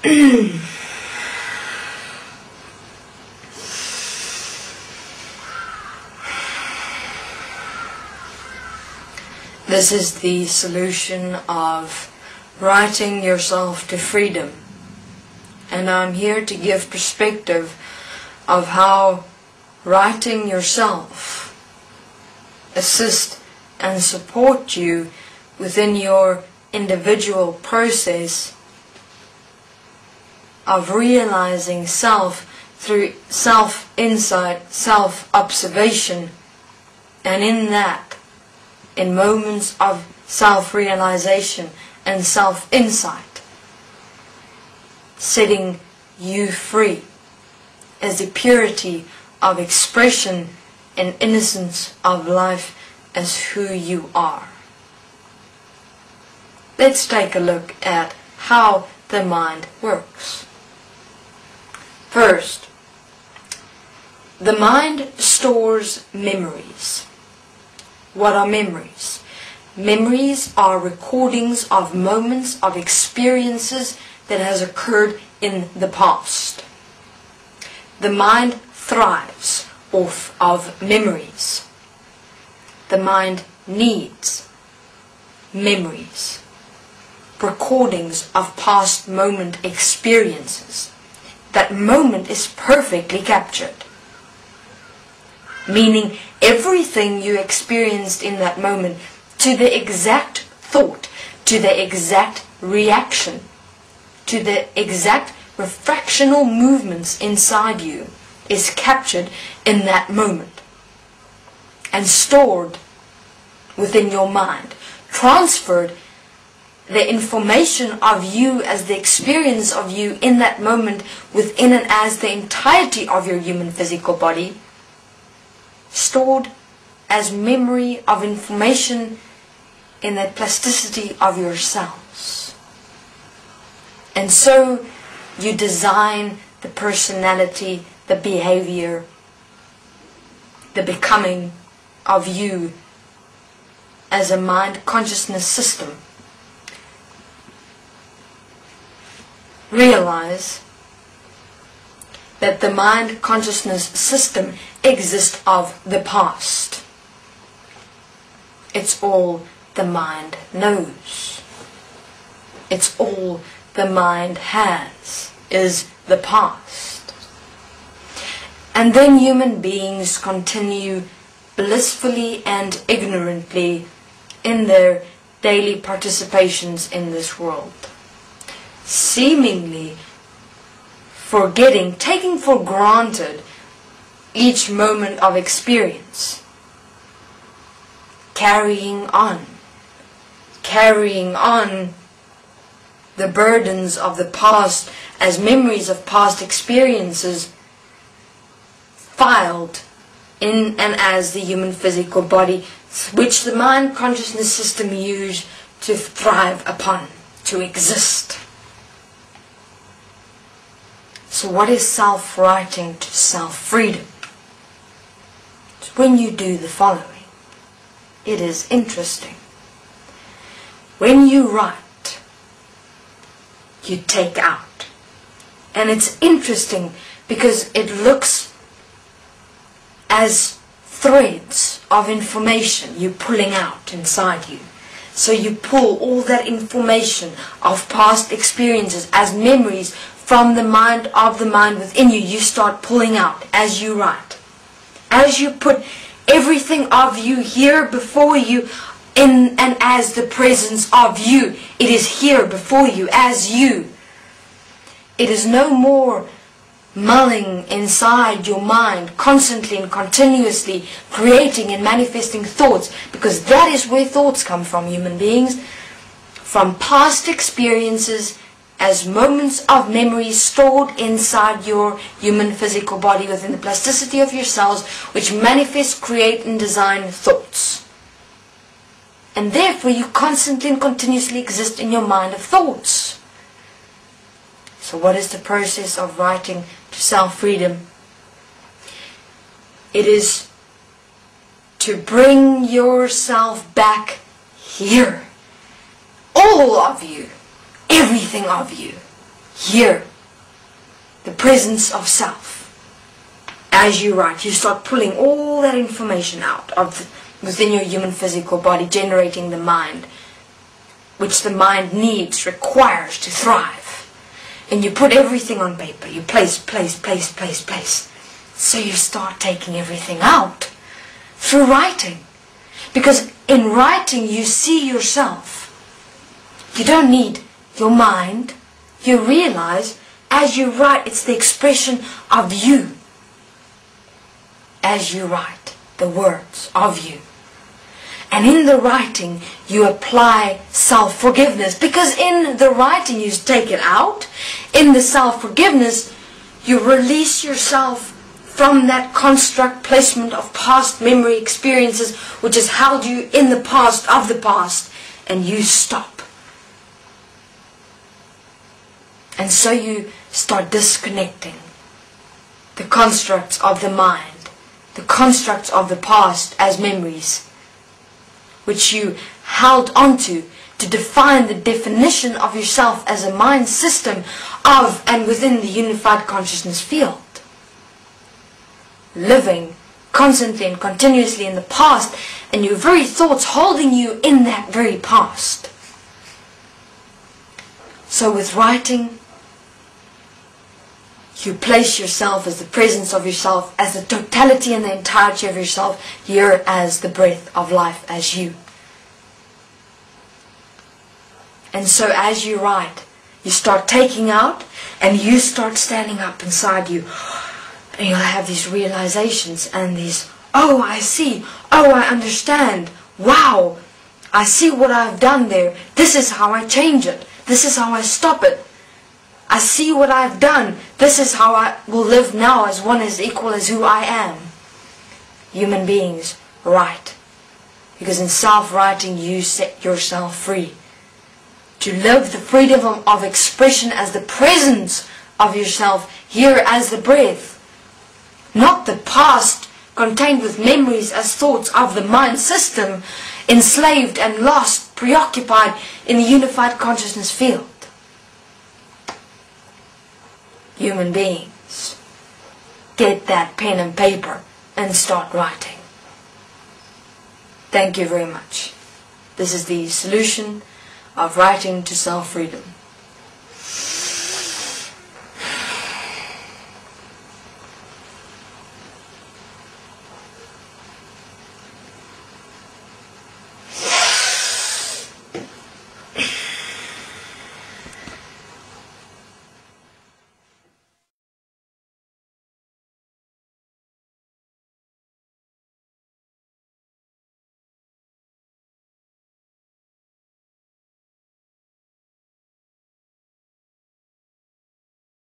This is the solution of writing yourself to freedom. And I'm here to give perspective of how writing yourself assist and support you within your individual process of realizing self through self-insight, self-observation, and in that, in moments of self-realization and self-insight, setting you free as the purity of expression and innocence of life as who you are. Let's take a look at how the mind works. First, the mind stores memories. What are memories? Memories are recordings of moments of experiences that has occurred in the past. The mind thrives off of memories. The mind needs memories, recordings of past moment experiences. That moment is perfectly captured, meaning everything you experienced in that moment, to the exact thought, to the exact reaction, to the exact refractional movements inside you, is captured in that moment and stored within your mind, transferred. The information of you as the experience of you in that moment within and as the entirety of your human physical body, stored as memory of information in the plasticity of your cells. And so you design the personality, the behavior, the becoming of you as a mind consciousness system. Realize that the mind consciousness system exists of the past. It's all the mind knows. It's all the mind has, is the past. And then human beings continue blissfully and ignorantly in their daily participations in this world, seemingly forgetting, taking for granted each moment of experience, carrying on the burdens of the past as memories of past experiences filed in and as the human physical body, which the mind consciousness system used to thrive upon, to exist. So what is self-writing to self-freedom? It's when you do the following. It is interesting. When you write, you take out. And it's interesting because it looks as threads of information you're pulling out inside you. So you pull all that information of past experiences as memories from the mind of the mind within you. You start pulling out as you write. As you put everything of you here before you in and as the presence of you. It is here before you as you. It is no more mulling inside your mind constantly and continuously creating and manifesting thoughts, because that is where thoughts come from, human beings, from past experiences as moments of memory stored inside your human physical body within the plasticity of your cells, which manifest, create and design thoughts. And therefore you constantly and continuously exist in your mind of thoughts. So what is the process of writing to self-freedom? It is to bring yourself back here. All of you. Everything of you. Here, the presence of self. As you write, you start pulling all that information out of within your human physical body, generating the mind, which the mind needs, requires to thrive. And you put everything on paper. You place. So you start taking everything out through writing. Because in writing you see yourself. You don't need your mind. You realize as you write, it's the expression of you. As you write the words of you. And in the writing you apply self-forgiveness. Because in the writing you take it out. In the self-forgiveness you release yourself from that construct placement of past memory experiences which has held you in the past of the past. And you stop. And so you start disconnecting the constructs of the mind. The constructs of the past as memories, which you held onto to define the definition of yourself as a mind system of and within the unified consciousness field. Living constantly and continuously in the past, and your very thoughts holding you in that very past. So with writing, you place yourself as the presence of yourself, as the totality and the entirety of yourself, here as the breath of life, as you. And so as you write, you start taking out and you start standing up inside you. And you'll have these realizations and these, oh, I see, oh, I understand, wow, I see what I've done there. This is how I change it. This is how I stop it. I see what I've done. This is how I will live now as one as equal as who I am. Human beings write. Because in self-writing you set yourself free. To live the freedom of expression as the presence of yourself here as the breath. Not the past contained with memories as thoughts of the mind system, enslaved and lost, preoccupied in the unified consciousness field. Human beings, get that pen and paper and start writing. Thank you very much. This is the solution of writing to self-freedom.